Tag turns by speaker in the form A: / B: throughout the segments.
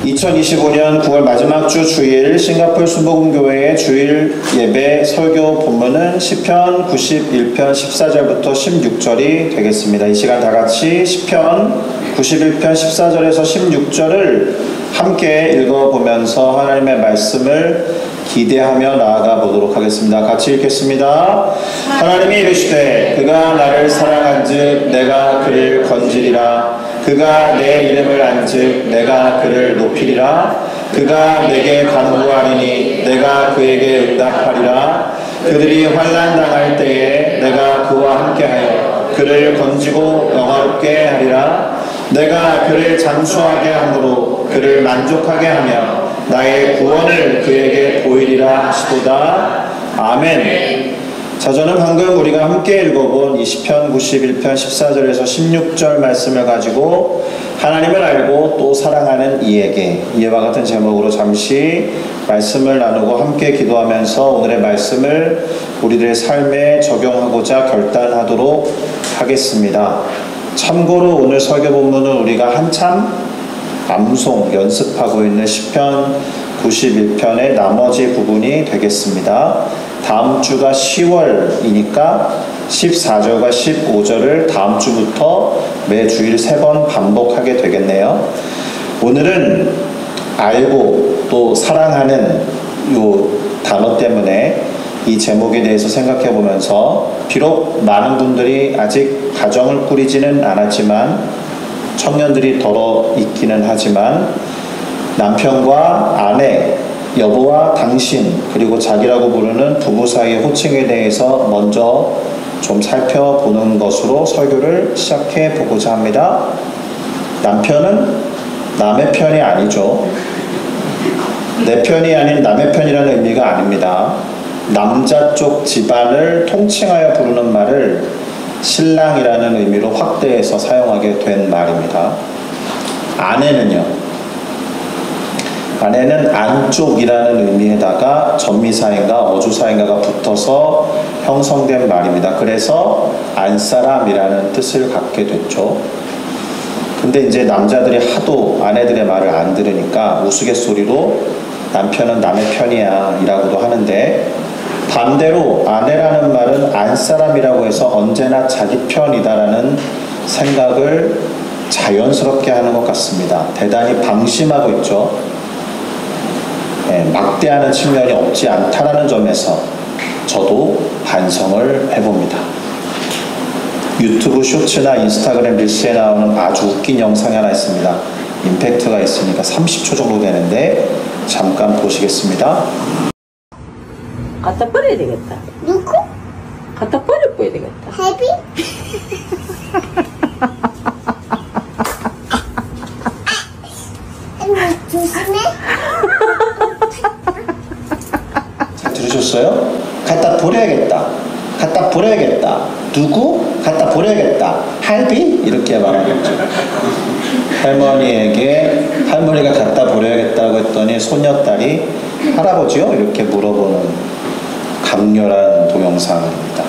A: 2025년 9월 마지막 주 주일 싱가포르 순복음교회의 주일 예배 설교 본문은 시편 91편 14절부터 16절이 되겠습니다. 이 시간 다 같이 시편 91편 14절에서 16절을 함께 읽어보면서 하나님의 말씀을 기대하며 나아가 보도록 하겠습니다. 같이 읽겠습니다. 하나님이 이르시되 그가 나를 사랑한즉 내가 그를 건지리라. 그가 내 이름을 안즉 내가 그를 높이리라. 그가 내게 간구하리니 내가 그에게 응답하리라. 그들이 환난 당할 때에 내가 그와 함께하여 그를 건지고 영화롭게 하리라. 내가 그를 장수하게 함으로 그를 만족하게 하며 나의 구원을 그에게 보이리라 하시도다. 아멘. 자, 저는 방금 우리가 함께 읽어본 이 시편 91편 14절에서 16절 말씀을 가지고 하나님을 알고 또 사랑하는 이에게, 이와 같은 제목으로 잠시 말씀을 나누고 함께 기도하면서 오늘의 말씀을 우리들의 삶에 적용하고자 결단하도록 하겠습니다. 참고로 오늘 설교 본문은 우리가 한참 암송 연습하고 있는 시편 91편의 나머지 부분이 되겠습니다. 다음 주가 10월이니까 14절과 15절을 다음 주부터 매주일 3번 반복하게 되겠네요. 오늘은 알고 또 사랑하는 이 단어 때문에 이 제목에 대해서 생각해 보면서 비록 많은 분들이 아직 가정을 꾸리지는 않았지만 청년들이 덜어 있기는 하지만 남편과 아내, 여보와 당신, 그리고 자기라고 부르는 부부 사이의 호칭에 대해서 먼저 좀 살펴보는 것으로 설교를 시작해 보고자 합니다. 남편은 남의 편이 아니죠. 내 편이 아닌 남의 편이라는 의미가 아닙니다. 남자 쪽 집안을 통칭하여 부르는 말을 신랑이라는 의미로 확대해서 사용하게 된 말입니다. 아내는요, 아내는 안쪽이라는 의미에다가 전미사인가 어주사인가가 붙어서 형성된 말입니다. 그래서 안사람이라는 뜻을 갖게 됐죠. 근데 이제 남자들이 하도 아내들의 말을 안 들으니까 우스갯소리로 남편은 남의 편이야 이라고도 하는데, 반대로 아내라는 말은 안사람이라고 해서 언제나 자기 편이다라는 생각을 자연스럽게 하는 것 같습니다. 대단히 방심하고 있죠. 막대하는 측면이 없지 않다라는 점에서 저도 반성을 해봅니다. 유튜브 쇼츠나 인스타그램 릴스에 나오는 아주 웃긴 영상이 하나 있습니다. 임팩트가 있으니까 30초 정도 되는데 잠깐 보시겠습니다.
B: 갖다 버려야 되겠다.
C: 누구?
B: 갖다 버려야 되겠다.
C: 해비? 조심해.
A: 잘 들으셨어요? 갖다 버려야겠다. 갖다 버려야겠다. 누구? 갖다 버려야겠다. 할비? 이렇게 말하는 거죠. 할머니가 갖다 버려야겠다고 했더니 손녀딸이 할아버지요? 이렇게 물어보는 강렬한 동영상입니다.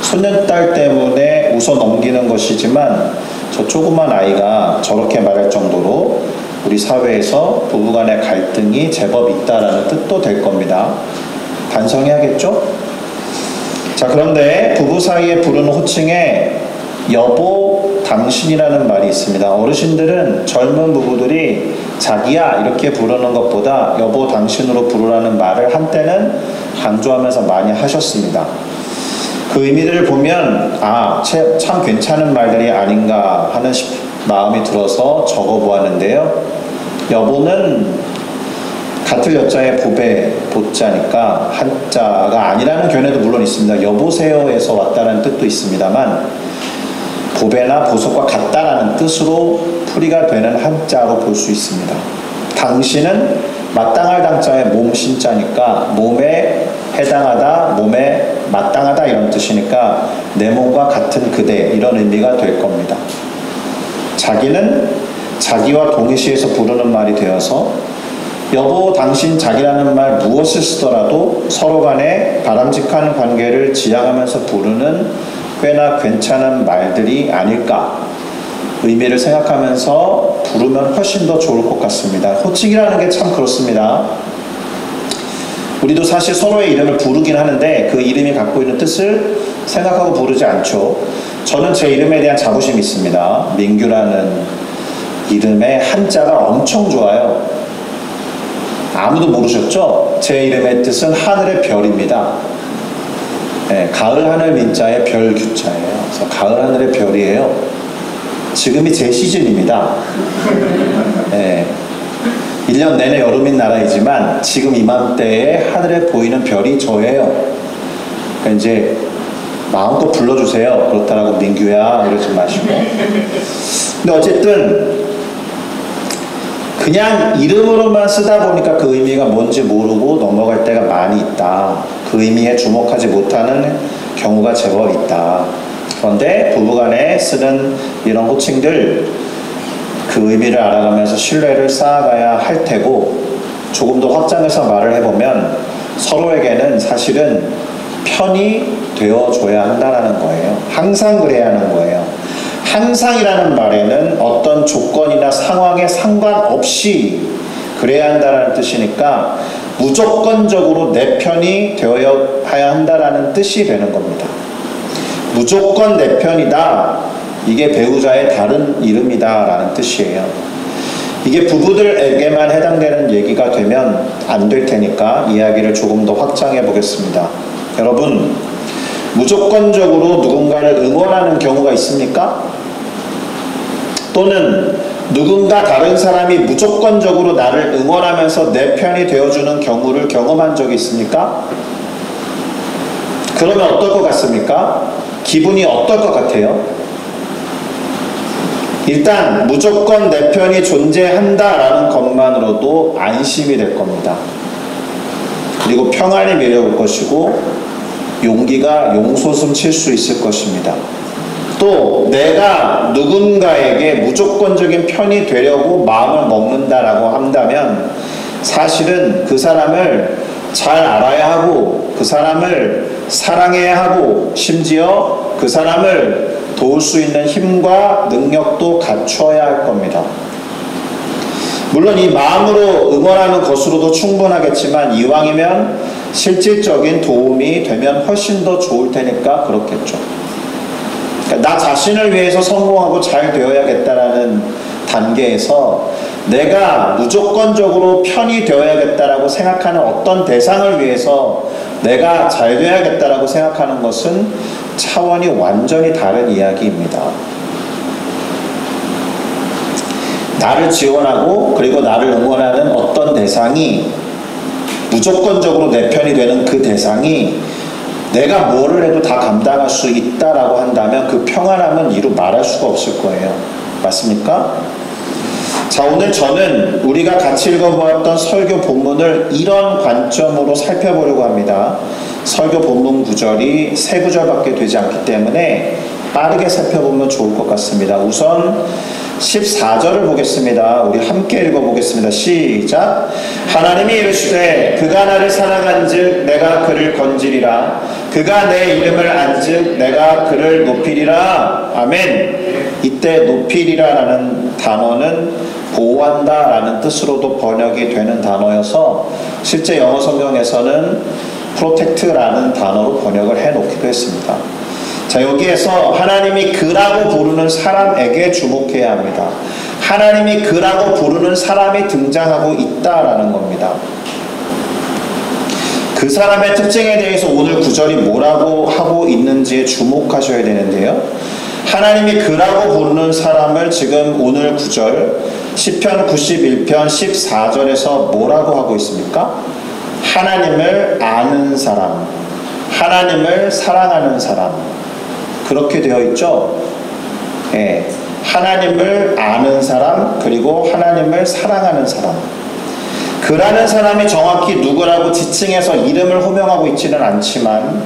A: 손녀딸 때문에 웃어 넘기는 것이지만 저 조그만 아이가 저렇게 말할 정도로 우리 사회에서 부부간의 갈등이 제법 있다라는 뜻도 될 겁니다. 반성해야겠죠? 자, 그런데 부부 사이에 부르는 호칭에 여보, 당신이라는 말이 있습니다. 어르신들은 젊은 부부들이 자기야 이렇게 부르는 것보다 여보, 당신으로 부르라는 말을 한때는 강조하면서 많이 하셨습니다. 그 의미들을 보면 참 괜찮은 말들이 아닌가 하는 마음이 들어서 적어보았는데요. 여보는 같을 여자의 보배, 보자니까 한자가 아니라는 견해도 물론 있습니다. 여보세요에서 왔다는 뜻도 있습니다만 보배나 보석과 같다라는 뜻으로 풀이가 되는 한자로 볼 수 있습니다. 당신은 마땅할 당자의 몸 신자니까 몸에 해당하다, 몸에 마땅하다 이런 뜻이니까 내 몸과 같은 그대 이런 의미가 될 겁니다. 자기는 자기와 동일시해서 부르는 말이 되어서 여보, 당신, 자기라는 말 무엇을 쓰더라도 서로 간에 바람직한 관계를 지향하면서 부르는 꽤나 괜찮은 말들이 아닐까 의미를 생각하면서 부르면 훨씬 더 좋을 것 같습니다. 호칭이라는 게 참 그렇습니다. 우리도 사실 서로의 이름을 부르긴 하는데 그 이름이 갖고 있는 뜻을 생각하고 부르지 않죠. 저는 제 이름에 대한 자부심이 있습니다. 민규라는 이름의 한자가 엄청 좋아요. 아무도 모르셨죠? 제 이름의 뜻은 하늘의 별입니다. 네, 가을 하늘 민자의 별 규자예요. 그래서 가을 하늘의 별이에요. 지금이 제 시즌입니다. 네, 1년 내내 여름인 나라이지만 지금 이맘때에 하늘에 보이는 별이 저예요. 그러니까 이제 마음껏 불러주세요. 그렇다라고 민규야 이러지 마시고. 근데 어쨌든 그냥 이름으로만 쓰다 보니까 그 의미가 뭔지 모르고 넘어갈 때가 많이 있다. 그 의미에 주목하지 못하는 경우가 제법 있다. 그런데 부부간에 쓰는 이런 호칭들 그 의미를 알아가면서 신뢰를 쌓아가야 할 테고, 조금 더 확장해서 말을 해보면 서로에게는 사실은 편이 되어줘야 한다는 거예요. 항상 그래야 하는 거예요. 항상이라는 말에는 어떤 조건이나 상황에 상관없이 그래야 한다는 뜻이니까 무조건적으로 내 편이 되어야 한다는 뜻이 되는 겁니다. 무조건 내 편이다. 이게 배우자의 다른 이름이다 라는 뜻이에요. 이게 부부들에게만 해당되는 얘기가 되면 안 될 테니까 이야기를 조금 더 확장해 보겠습니다. 여러분, 무조건적으로 누군가를 응원하는 경우가 있습니까? 또는 누군가 다른 사람이 무조건적으로 나를 응원하면서 내 편이 되어주는 경우를 경험한 적이 있습니까? 그러면 어떨 것 같습니까? 기분이 어떨 것 같아요? 일단 무조건 내 편이 존재한다라는 것만으로도 안심이 될 겁니다. 그리고 평안이 밀려올 것이고 용기가 용솟음 칠 수 있을 것입니다. 또 내가 누군가에게 무조건적인 편이 되려고 마음을 먹는다라고 한다면 사실은 그 사람을 잘 알아야 하고 그 사람을 사랑해야 하고 심지어 그 사람을 도울 수 있는 힘과 능력도 갖춰야 할 겁니다. 물론 이 마음으로 응원하는 것으로도 충분하겠지만 이왕이면 실질적인 도움이 되면 훨씬 더 좋을 테니까 그렇겠죠. 그러니까 나 자신을 위해서 성공하고 잘 되어야겠다라는 단계에서 내가 무조건적으로 편이 되어야겠다라고 생각하는 어떤 대상을 위해서 내가 잘 되어야겠다라고 생각하는 것은 차원이 완전히 다른 이야기입니다. 나를 지원하고 그리고 나를 응원하는 어떤 대상이 무조건적으로 내 편이 되는 그 대상이 내가 뭐를 해도 다 감당할 수 있다라고 한다면 그 평안함은 이루 말할 수가 없을 거예요. 맞습니까? 자, 오늘 저는 우리가 같이 읽어보았던 설교 본문을 이런 관점으로 살펴보려고 합니다. 설교 본문 구절이 3구절밖에 되지 않기 때문에 빠르게 살펴보면 좋을 것 같습니다. 우선 14절을 보겠습니다. 우리 함께 읽어보겠습니다. 시작. 하나님이 이르시되 그가 나를 사랑한즉 내가 그를 건지리라. 그가 내 이름을 안즉 내가 그를 높이리라. 아멘. 이때 높이리라라는 단어는 보호한다 라는 뜻으로도 번역이 되는 단어여서 실제 영어 성경에서는 protect라는 단어로 번역을 해놓기도 했습니다. 자, 여기에서 하나님이 그라고 부르는 사람에게 주목해야 합니다. 하나님이 그라고 부르는 사람이 등장하고 있다라는 겁니다. 그 사람의 특징에 대해서 오늘 구절이 뭐라고 하고 있는지에 주목하셔야 되는데요. 하나님이 그라고 부르는 사람을 지금 오늘 구절 시편 91편 14절에서 뭐라고 하고 있습니까? 하나님을 아는 사람, 하나님을 사랑하는 사람, 그렇게 되어 있죠. 예, 하나님을 아는 사람 그리고 하나님을 사랑하는 사람. 그라는 사람이 정확히 누구라고 지칭해서 이름을 호명하고 있지는 않지만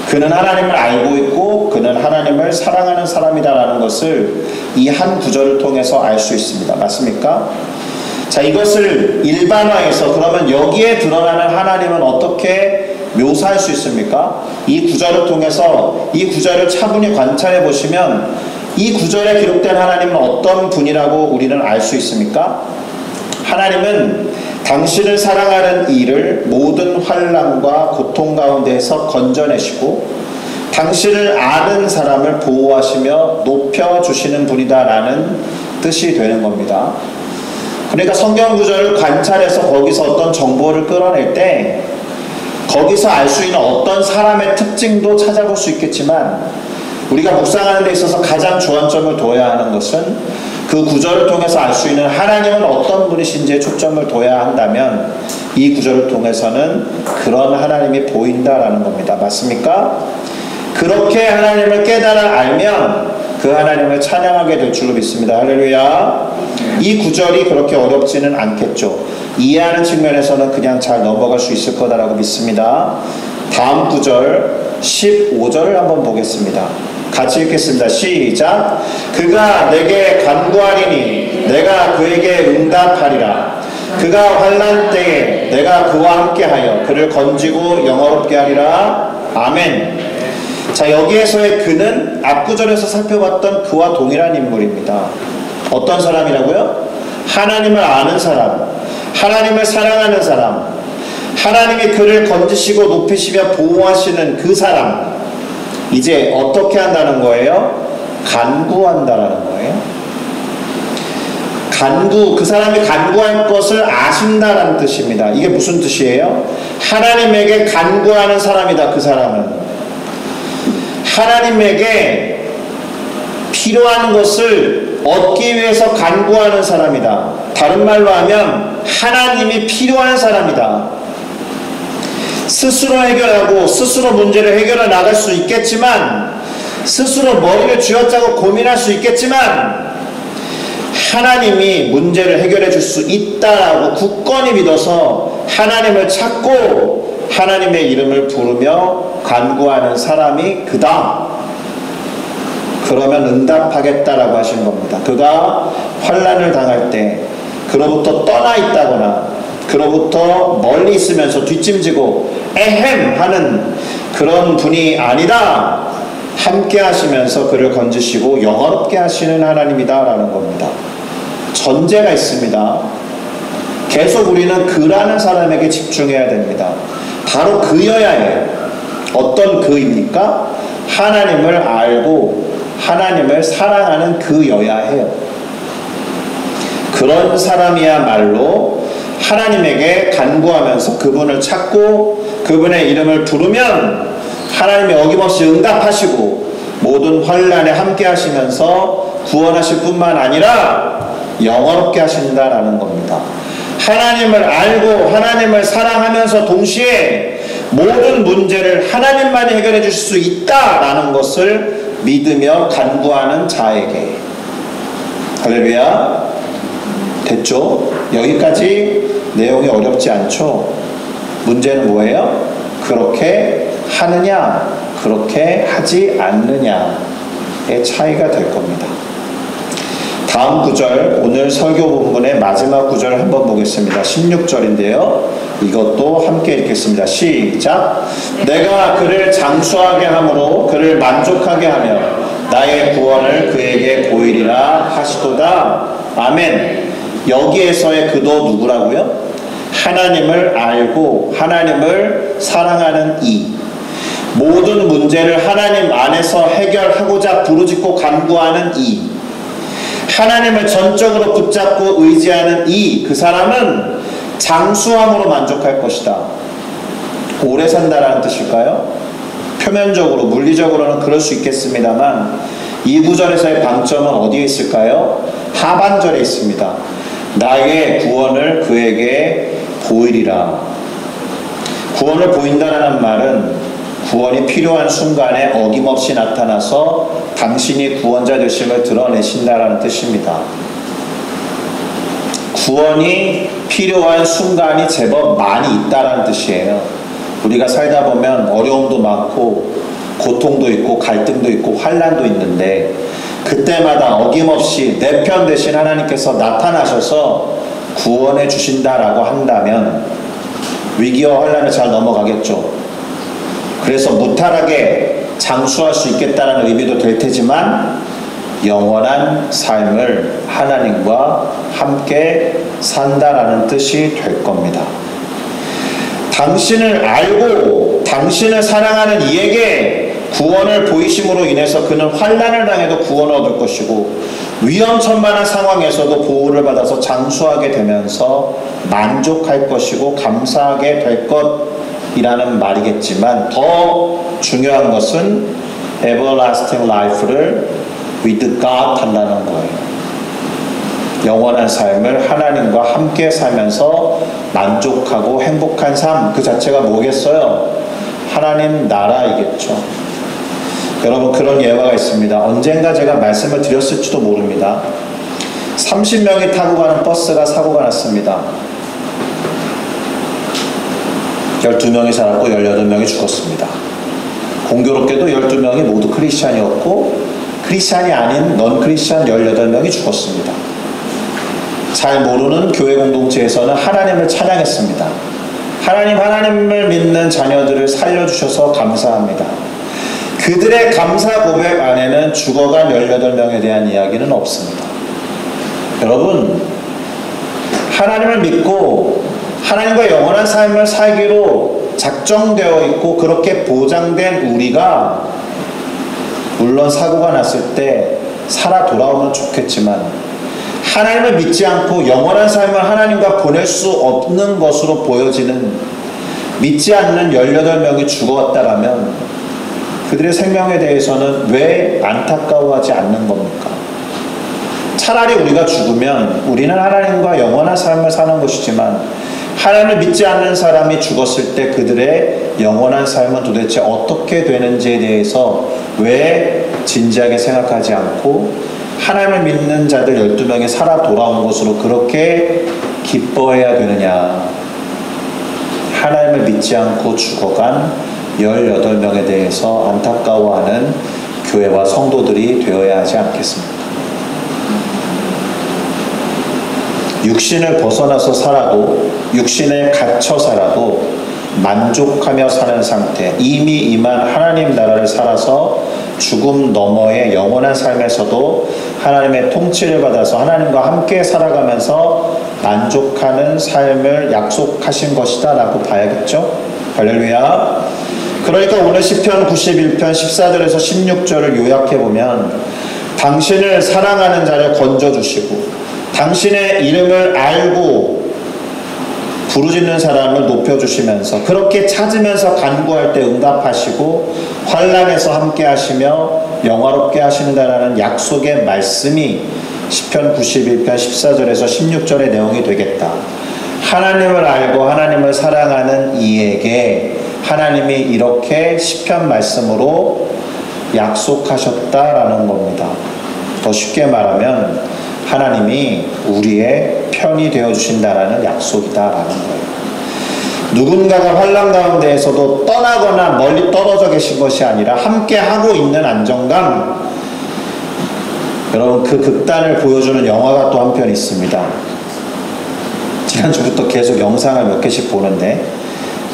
A: 그는 하나님을 알고 있고 그는 하나님을 사랑하는 사람이다라는 것을 이 한 구절을 통해서 알 수 있습니다. 맞습니까? 자, 이것을 일반화해서 그러면 여기에 드러나는 하나님은 어떻게 묘사할 수 있습니까? 이 구절을 통해서 이 구절을 차분히 관찰해 보시면 이 구절에 기록된 하나님은 어떤 분이라고 우리는 알 수 있습니까? 하나님은 당신을 사랑하는 이를 모든 환난과 고통 가운데에서 건져내시고 당신을 아는 사람을 보호하시며 높여주시는 분이다라는 뜻이 되는 겁니다. 그러니까 성경 구절을 관찰해서 거기서 어떤 정보를 끌어낼 때 거기서 알 수 있는 어떤 사람의 특징도 찾아볼 수 있겠지만 우리가 묵상하는 데 있어서 가장 주안점을 둬야 하는 것은 그 구절을 통해서 알 수 있는 하나님은 어떤 분이신지에 초점을 둬야 한다면 이 구절을 통해서는 그런 하나님이 보인다라는 겁니다. 맞습니까? 그렇게 하나님을 깨달아 알면 그 하나님을 찬양하게 될 줄로 믿습니다. 할렐루야. 이 구절이 그렇게 어렵지는 않겠죠. 이해하는 측면에서는 그냥 잘 넘어갈 수 있을 거다라고 믿습니다. 다음 구절 15절을 한번 보겠습니다. 같이 읽겠습니다. 시작. 그가 내게 간구하리니 내가 그에게 응답하리라. 그가 환난 때에 내가 그와 함께하여 그를 건지고 영화롭게 하리라. 아멘. 자, 여기에서의 그는 앞구절에서 살펴봤던 그와 동일한 인물입니다. 어떤 사람이라고요? 하나님을 아는 사람, 하나님을 사랑하는 사람, 하나님이 그를 건지시고 높이시며 보호하시는 그 사람. 이제 어떻게 한다는 거예요? 간구한다라는 거예요. 간구, 그 사람이 간구할 것을 아신다라는 뜻입니다. 이게 무슨 뜻이에요? 하나님에게 간구하는 사람이다. 그 사람은 하나님에게 필요한 것을 얻기 위해서 간구하는 사람이다. 다른 말로 하면 하나님이 필요한 사람이다. 스스로 해결하고 스스로 문제를 해결해 나갈 수 있겠지만, 스스로 머리를 쥐어짜고 고민할 수 있겠지만 하나님이 문제를 해결해 줄 수 있다라고 굳건히 믿어서 하나님을 찾고 하나님의 이름을 부르며 간구하는 사람이 그다. 그러면 응답하겠다라고 하신 겁니다. 그가 환난을 당할 때 그로부터 떠나 있다거나 그로부터 멀리 있으면서 뒷짐지고 에헴 하는 그런 분이 아니다. 함께 하시면서 그를 건지시고 영화롭게 하시는 하나님이다 라는 겁니다. 전제가 있습니다. 계속 우리는 그라는 사람에게 집중해야 됩니다. 바로 그여야 해요. 어떤 그입니까? 하나님을 알고 하나님을 사랑하는 그여야 해요. 그런 사람이야말로 하나님에게 간구하면서 그분을 찾고 그분의 이름을 부르면 하나님이 어김없이 응답하시고 모든 환난에 함께 하시면서 구원하실 뿐만 아니라 영원롭게 하신다라는 겁니다. 하나님을 알고 하나님을 사랑하면서 동시에 모든 문제를 하나님만이 해결해 주실 수 있다라는 것을 믿으며 간구하는 자에게. 할렐루야. 됐죠? 여기까지 내용이 어렵지 않죠? 문제는 뭐예요? 그렇게 하느냐, 그렇게 하지 않느냐의 차이가 될 겁니다. 다음 구절, 오늘 설교 본문의 마지막 구절을 한번 보겠습니다. 16절인데요. 이것도 함께 읽겠습니다. 시작. 내가 그를 장수하게 함으로 그를 만족하게 하며 나의 구원을 그에게 보이리라 하시도다. 아멘. 여기에서의 그도 누구라고요? 하나님을 알고 하나님을 사랑하는 이. 모든 문제를 하나님 안에서 해결하고자 부르짖고 간구하는 이. 하나님을 전적으로 붙잡고 의지하는 이. 그 사람은 장수함으로 만족할 것이다. 오래 산다라는 뜻일까요? 표면적으로 물리적으로는 그럴 수 있겠습니다만 이 구절에서의 방점은 어디에 있을까요? 하반절에 있습니다. 나의 구원을 그에게 보이리라. 구원을 보인다는 말은 구원이 필요한 순간에 어김없이 나타나서 당신이 구원자 되심을 드러내신다라는 뜻입니다. 구원이 필요한 순간이 제법 많이 있다라는 뜻이에요. 우리가 살다 보면 어려움도 많고 고통도 있고 갈등도 있고 환난도 있는데 그때마다 어김없이 내 편 되신 하나님께서 나타나셔서 구원해 주신다라고 한다면 위기와 환난을 잘 넘어가겠죠. 그래서 무탈하게 장수할 수 있겠다는 의미도 될 테지만 영원한 삶을 하나님과 함께 산다라는 뜻이 될 겁니다. 당신을 알고 당신을 사랑하는 이에게 구원을 보이심으로 인해서 그는 환난을 당해도 구원을 얻을 것이고 위험천만한 상황에서도 보호를 받아서 장수하게 되면서 만족할 것이고 감사하게 될 것이라는 말이겠지만 더 중요한 것은 everlasting life를 with God 한다는 거예요. 영원한 삶을 하나님과 함께 살면서 만족하고 행복한 삶 그 자체가 뭐겠어요? 하나님 나라이겠죠. 여러분 그런 예화가 있습니다. 언젠가 제가 말씀을 드렸을지도 모릅니다. 30명이 타고 가는 버스가 사고가 났습니다. 12명이 살았고 18명이 죽었습니다. 공교롭게도 12명이 모두 크리스찬이었고 크리스찬이 아닌 넌 크리스찬 18명이 죽었습니다. 잘 모르는 교회 공동체에서는 하나님을 찬양했습니다. 하나님을 믿는 자녀들을 살려주셔서 감사합니다. 그들의 감사 고백 안에는 죽어간 18명에 대한 이야기는 없습니다. 여러분, 하나님을 믿고 하나님과 영원한 삶을 살기로 작정되어 있고 그렇게 보장된 우리가 물론 사고가 났을 때 살아 돌아오면 좋겠지만 하나님을 믿지 않고 영원한 삶을 하나님과 보낼 수 없는 것으로 보여지는 믿지 않는 18명이 죽었다라면 그들의 생명에 대해서는 왜 안타까워하지 않는 겁니까? 차라리 우리가 죽으면 우리는 하나님과 영원한 삶을 사는 것이지만 하나님을 믿지 않는 사람이 죽었을 때 그들의 영원한 삶은 도대체 어떻게 되는지에 대해서 왜 진지하게 생각하지 않고 하나님을 믿는 자들 12명이 살아 돌아온 것으로 그렇게 기뻐해야 되느냐. 하나님을 믿지 않고 죽어간 18명에 대해서 안타까워하는 교회와 성도들이 되어야 하지 않겠습니까? 육신을 벗어나서 살아도 육신에 갇혀 살아도 만족하며 사는 상태, 이미 임한 하나님 나라를 살아서 죽음 너머의 영원한 삶에서도 하나님의 통치를 받아서 하나님과 함께 살아가면서 만족하는 삶을 약속하신 것이다 라고 봐야겠죠? 할렐루야. 그러니까 오늘 시편 91편 14절에서 16절을 요약해보면 당신을 사랑하는 자를 건져주시고 당신의 이름을 알고 부르짖는 사람을 높여주시면서 그렇게 찾으면서 간구할 때 응답하시고 환난에서 함께 하시며 영화롭게 하신다라는 약속의 말씀이 시편 91편 14절에서 16절의 내용이 되겠다. 하나님을 알고 하나님을 사랑하는 이에게 하나님이 이렇게 시편 말씀으로 약속하셨다라는 겁니다. 더 쉽게 말하면 하나님이 우리의 편이 되어주신다라는 약속이다라는 거예요. 누군가가 환난 가운데에서도 떠나거나 멀리 떨어져 계신 것이 아니라 함께 하고 있는 안정감. 여러분 그 극단을 보여주는 영화가 또 한편 있습니다. 지난주부터 계속 영상을 몇 개씩 보는데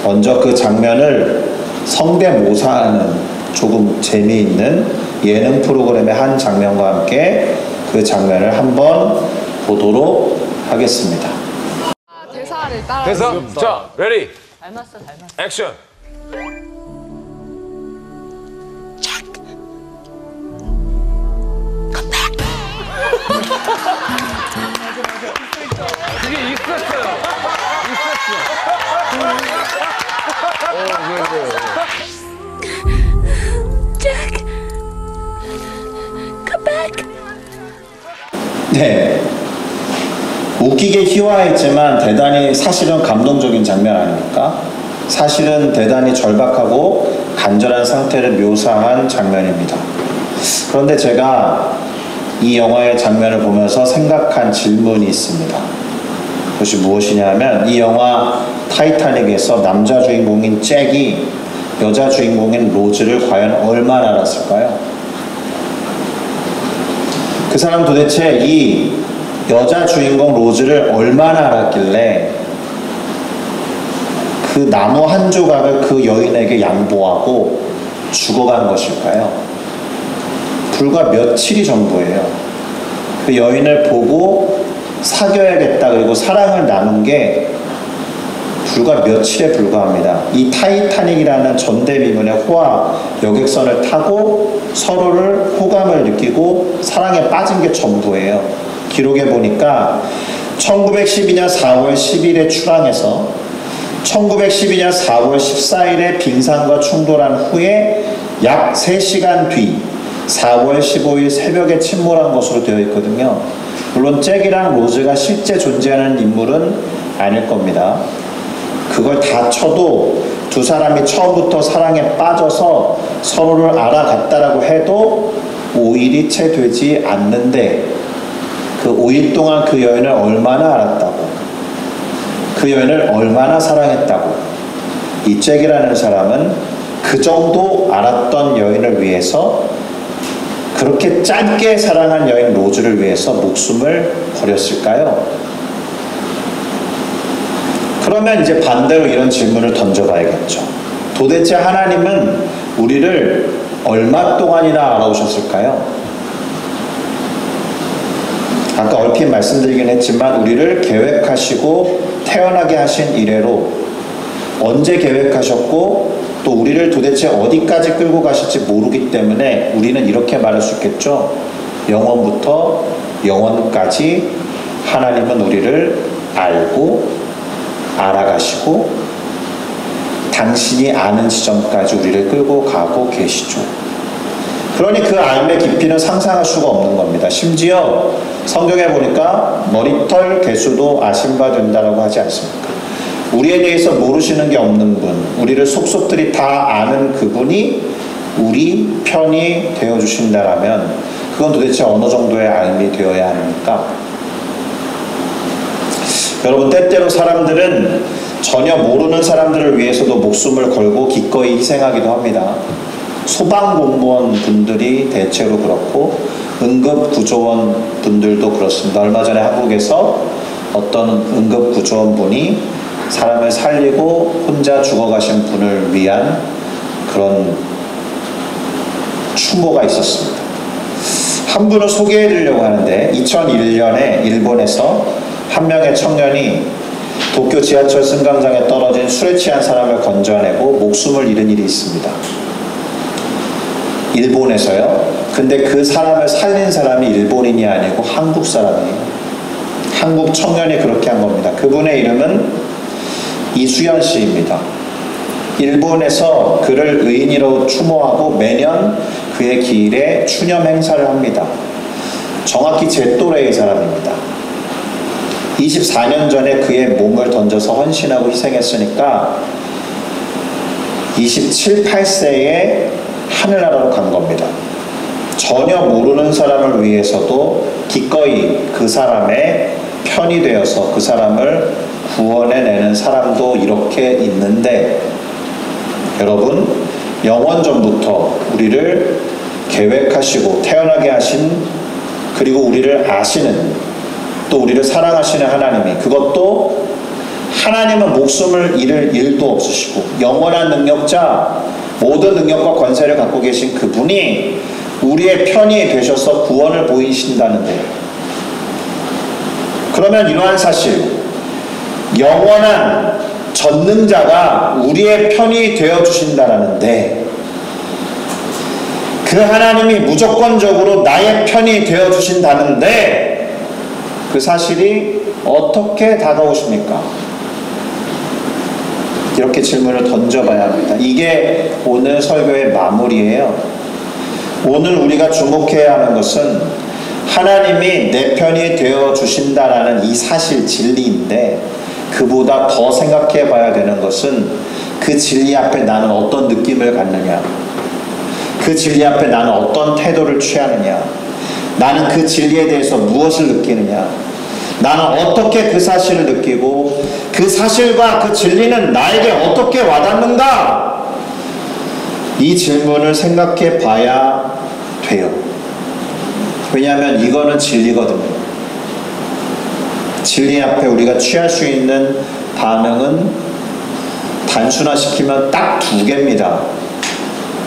A: 먼저 그 장면을 성대모사하는 조금 재미있는 예능 프로그램의 한 장면과 함께 그 장면을 한번 보도록 하겠습니다.
C: 대사를 따라.
D: 대사. 자, 레디.
B: 닮았어.
D: 액션.
C: 그게 있었어요.
E: Jack, come back.
A: 네. 웃기게 희화했지만 대단히 사실은 감동적인 장면 아닙니까? 사실은 대단히 절박하고 간절한 상태를 묘사한 장면입니다. 그런데 제가 이 영화의 장면을 보면서 생각한 질문이 있습니다. 그것이 무엇이냐면 이 영화 타이타닉에서 남자 주인공인 잭이 여자 주인공인 로즈를 과연 얼마나 알았을까요? 그 사람 도대체 이 여자 주인공 로즈를 얼마나 알았길래 그 나무 한 조각을 그 여인에게 양보하고 죽어간 것일까요? 불과 며칠이 전부예요. 그 여인을 보고 사귀어야겠다 그리고 사랑을 나눈 게 불과 며칠에 불과합니다. 이 타이타닉이라는 전대미문의 호화 여객선을 타고 서로를 호감을 느끼고 사랑에 빠진 게 전부예요. 기록에 보니까 1912년 4월 10일에 출항해서 1912년 4월 14일에 빙산과 충돌한 후에 약 3시간 뒤 4월 15일 새벽에 침몰한 것으로 되어 있거든요. 물론 잭이랑 로즈가 실제 존재하는 인물은 아닐 겁니다. 그걸 다 쳐도 두 사람이 처음부터 사랑에 빠져서 서로를 알아갔다라고 해도 5일이 채 되지 않는데 그 5일 동안 그 여인을 얼마나 알았다고, 그 여인을 얼마나 사랑했다고. 이 잭이라는 사람은 그 정도 알았던 여인을 위해서, 그렇게 짧게 사랑한 여인 로즈를 위해서 목숨을 버렸을까요? 그러면 이제 반대로 이런 질문을 던져봐야겠죠. 도대체 하나님은 우리를 얼마 동안이나 알아오셨을까요? 아까 얼핏 말씀드리긴 했지만 우리를 계획하시고 태어나게 하신 이래로 언제 계획하셨고 또 우리를 도대체 어디까지 끌고 가실지 모르기 때문에 우리는 이렇게 말할 수 있겠죠. 영원부터 영원까지 하나님은 우리를 알고 알아가시고 당신이 아는 지점까지 우리를 끌고 가고 계시죠. 그러니 그 알의 깊이는 상상할 수가 없는 겁니다. 심지어 성경에 보니까 머리털 개수도 아신 바 된다라고 하지 않습니까? 우리에 대해서 모르시는 게 없는 분, 우리를 속속들이 다 아는 그분이 우리 편이 되어주신다라면 그건 도대체 어느 정도의 알미 되어야 합니까? 여러분, 때때로 사람들은 전혀 모르는 사람들을 위해서도 목숨을 걸고 기꺼이 희생하기도 합니다. 소방공무원 분들이 대체로 그렇고 응급구조원 분들도 그렇습니다. 얼마 전에 한국에서 어떤 응급구조원 분이 사람을 살리고 혼자 죽어가신 분을 위한 그런 추모가 있었습니다. 한 분을 소개해드리려고 하는데 2001년에 일본에서 한 명의 청년이 도쿄 지하철 승강장에 떨어진 술에 취한 사람을 건져내고 목숨을 잃은 일이 있습니다. 일본에서요. 근데 그 사람을 살린 사람이 일본인이 아니고 한국 사람이에요. 한국 청년이 그렇게 한 겁니다. 그분의 이름은 이수연 씨입니다. 일본에서 그를 의인으로 추모하고 매년 그의 기일에 추념 행사를 합니다. 정확히 제 또래의 사람입니다. 24년 전에 그의 몸을 던져서 헌신하고 희생했으니까 27, 8세에 하늘나라로 간 겁니다. 전혀 모르는 사람을 위해서도 기꺼이 그 사람의 편이 되어서 그 사람을 구원해내는 사람도 이렇게 있는데, 여러분, 영원 전부터 우리를 계획하시고 태어나게 하신, 그리고 우리를 아시는, 또 우리를 사랑하시는 하나님이, 그것도 하나님은 목숨을 잃을 일도 없으시고 영원한 능력자, 모든 능력과 권세를 갖고 계신 그분이 우리의 편이 되셔서 구원을 보이신다는데, 그러면 이러한 사실, 영원한 전능자가 우리의 편이 되어주신다라는데, 그 하나님이 무조건적으로 나의 편이 되어주신다는데 그 사실이 어떻게 다가오십니까? 이렇게 질문을 던져봐야 합니다. 이게 오늘 설교의 마무리예요. 오늘 우리가 주목해야 하는 것은 하나님이 내 편이 되어주신다라는 이 사실, 진리인데, 그보다 더 생각해 봐야 되는 것은 그 진리 앞에 나는 어떤 느낌을 갖느냐, 그 진리 앞에 나는 어떤 태도를 취하느냐, 나는 그 진리에 대해서 무엇을 느끼느냐, 나는 어떻게 그 사실을 느끼고 그 사실과 그 진리는 나에게 어떻게 와닿는가, 이 질문을 생각해 봐야 돼요. 왜냐하면 이거는 진리거든요. 진리 앞에 우리가 취할 수 있는 반응은 단순화시키면 딱 두 개입니다.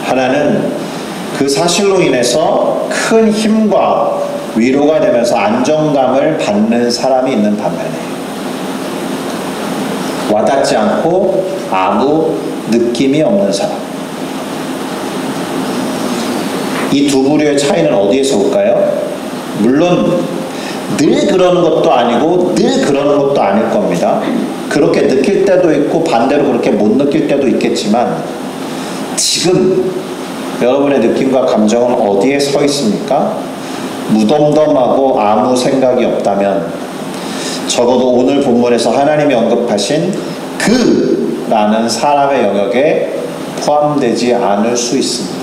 A: 하나는 그 사실로 인해서 큰 힘과 위로가 되면서 안정감을 받는 사람이 있는 반면에 와닿지 않고 아무 느낌이 없는 사람. 이 두 부류의 차이는 어디에서 올까요? 물론 늘 그러는 것도 아니고 늘 그러는 것도 아닐 겁니다. 그렇게 느낄 때도 있고 반대로 그렇게 못 느낄 때도 있겠지만 지금 여러분의 느낌과 감정은 어디에 서 있습니까? 무덤덤하고 아무 생각이 없다면 적어도 오늘 본문에서 하나님이 언급하신 그라는 사람의 영역에 포함되지 않을 수 있습니다.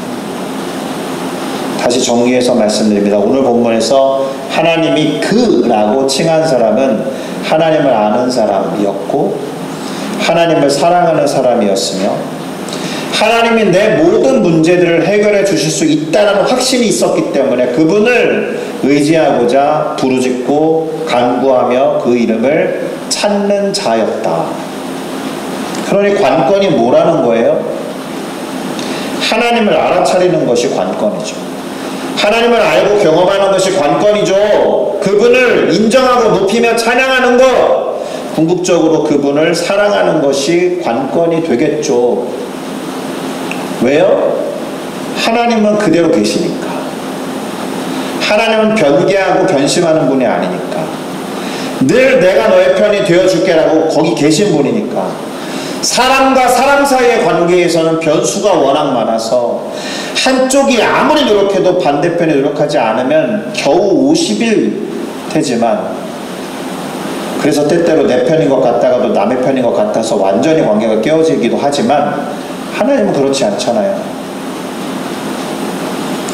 A: 다시 정리해서 말씀드립니다. 오늘 본문에서 하나님이 그라고 칭한 사람은 하나님을 아는 사람이었고 하나님을 사랑하는 사람이었으며 하나님이 내 모든 문제들을 해결해 주실 수 있다는 확신이 있었기 때문에 그분을 의지하고자 부르짖고 간구하며 그 이름을 찾는 자였다. 그러니 관건이 뭐라는 거예요? 하나님을 알아차리는 것이 관건이죠. 하나님을 알고 경험하는 것이 관건이죠. 그분을 인정하고 높이며 찬양하는 것, 궁극적으로 그분을 사랑하는 것이 관건이 되겠죠. 왜요? 하나님은 그대로 계시니까. 하나님은 변개하고 변심하는 분이 아니니까. 늘 내가 너의 편이 되어줄게라고 거기 계신 분이니까. 사람과 사람 사이의 관계에서는 변수가 워낙 많아서 한쪽이 아무리 노력해도 반대편이 노력하지 않으면 겨우 50일 되지만 그래서 때때로 내 편인 것 같다가도 남의 편인 것 같아서 완전히 관계가 깨어지기도 하지만 하나님은 그렇지 않잖아요.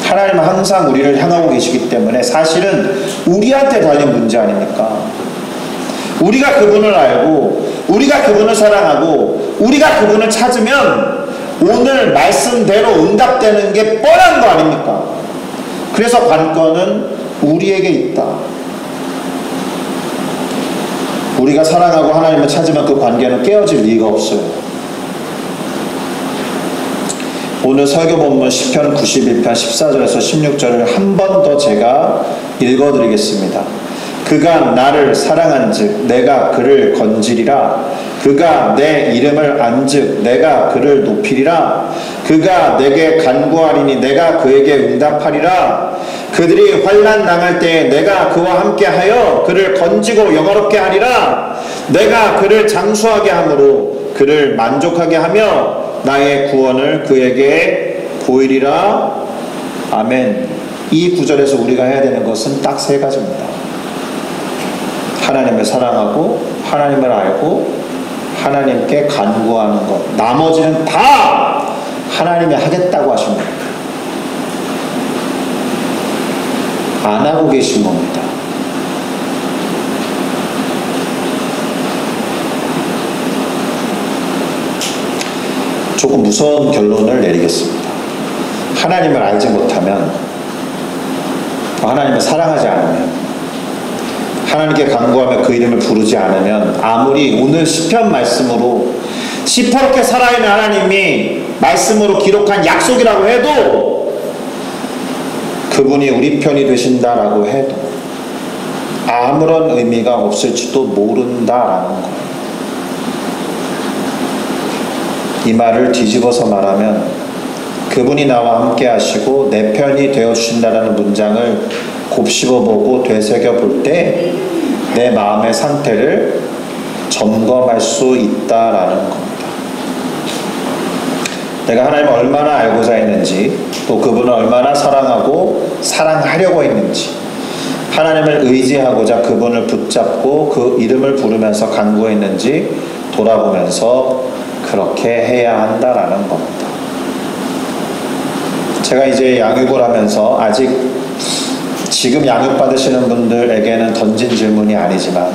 A: 하나님은 항상 우리를 향하고 계시기 때문에 사실은 우리한테 달린 문제 아닙니까? 우리가 그분을 알고 우리가 그분을 사랑하고 우리가 그분을 찾으면 오늘 말씀대로 응답되는 게 뻔한 거 아닙니까? 그래서 관건은 우리에게 있다. 우리가 사랑하고 하나님을 찾으면 그 관계는 깨어질 리가 없어요. 오늘 설교 본문 시편 91편 14절에서 16절을 한 번 더 제가 읽어드리겠습니다. 그가 나를 사랑한즉 내가 그를 건지리라. 그가 내 이름을 안즉 내가 그를 높이리라. 그가 내게 간구하리니 내가 그에게 응답하리라. 그들이 환난 당할 때에 내가 그와 함께하여 그를 건지고 영화롭게 하리라. 내가 그를 장수하게 함으로 그를 만족하게 하며 나의 구원을 그에게 보이리라. 아멘. 이 구절에서 우리가 해야 되는 것은 딱 세 가지입니다. 하나님을 사랑하고 하나님을 알고 하나님께 간구하는 것. 나머지는 다 하나님이 하겠다고 하신 겁니다. 안 하고 계신 겁니다. 조금 무서운 결론을 내리겠습니다. 하나님을 알지 못하면, 하나님을 사랑하지 않으면, 하나님께 간구하며 그 이름을 부르지 않으면 아무리 오늘 시편 말씀으로 시퍼렇게 살아있는 하나님이 말씀으로 기록한 약속이라고 해도 그분이 우리 편이 되신다라고 해도 아무런 의미가 없을지도 모른다라는 거예요. 이 말을 뒤집어서 말하면 그분이 나와 함께 하시고 내 편이 되어주신다라는 문장을 곱씹어보고 되새겨볼 때 내 마음의 상태를 점검할 수 있다라는 겁니다. 내가 하나님을 얼마나 알고자 했는지, 또 그분을 얼마나 사랑하고 사랑하려고 했는지, 하나님을 의지하고자 그분을 붙잡고 그 이름을 부르면서 간구했는지 돌아보면서 그렇게 해야 한다라는 겁니다. 제가 이제 양육을 하면서 아직 지금 양육받으시는 분들에게는 던진 질문이 아니지만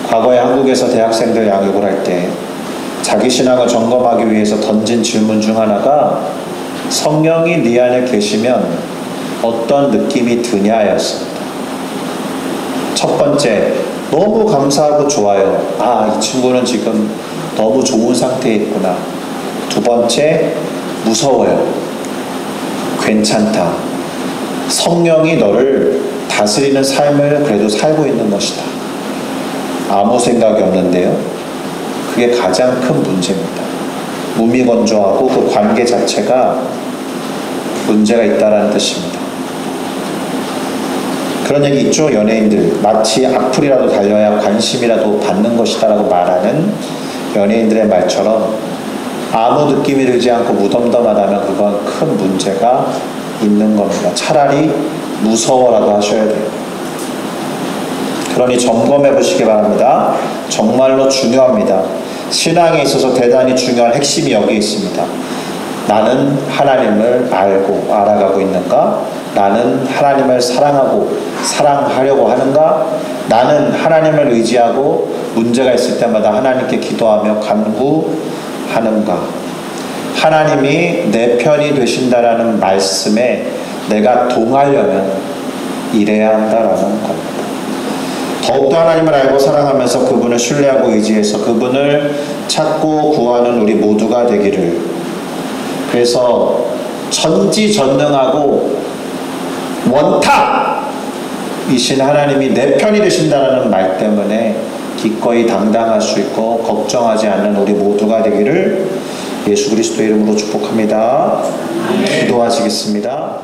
A: 과거에 한국에서 대학생들 양육을 할 때 자기 신앙을 점검하기 위해서 던진 질문 중 하나가 성령이 네 안에 계시면 어떤 느낌이 드냐였습니다. 첫 번째, 너무 감사하고 좋아요. 아, 이 친구는 지금 너무 좋은 상태에 있구나. 두 번째, 무서워요. 괜찮다. 성령이 너를 다스리는 삶을 그래도 살고 있는 것이다. 아무 생각이 없는데요. 그게 가장 큰 문제입니다. 무미건조하고 그 관계 자체가 문제가 있다는 뜻입니다. 그런 얘기 있죠. 연예인들 마치 악플이라도 달려야 관심이라도 받는 것이다라고 말하는 연예인들의 말처럼 아무 느낌이 들지 않고 무덤덤하다면 그건 큰 문제가 있는 겁니다. 차라리 무서워라도 하셔야 돼요. 그러니 점검해 보시기 바랍니다. 정말로 중요합니다. 신앙에 있어서 대단히 중요한 핵심이 여기 있습니다. 나는 하나님을 알고 알아가고 있는가? 나는 하나님을 사랑하고 사랑하려고 하는가? 나는 하나님을 의지하고 문제가 있을 때마다 하나님께 기도하며 간구하는가? 하나님이 내 편이 되신다라는 말씀에 내가 동하려면 이래야 한다라는 겁니다. 더욱더 하나님을 알고 사랑하면서 그분을 신뢰하고 의지해서 그분을 찾고 구하는 우리 모두가 되기를. 그래서 전지전능하고 원탑이신 하나님이 내 편이 되신다는 말 때문에 기꺼이 당당할 수 있고 걱정하지 않는 우리 모두가 되기를 예수 그리스도의 이름으로 축복합니다. 기도하시겠습니다.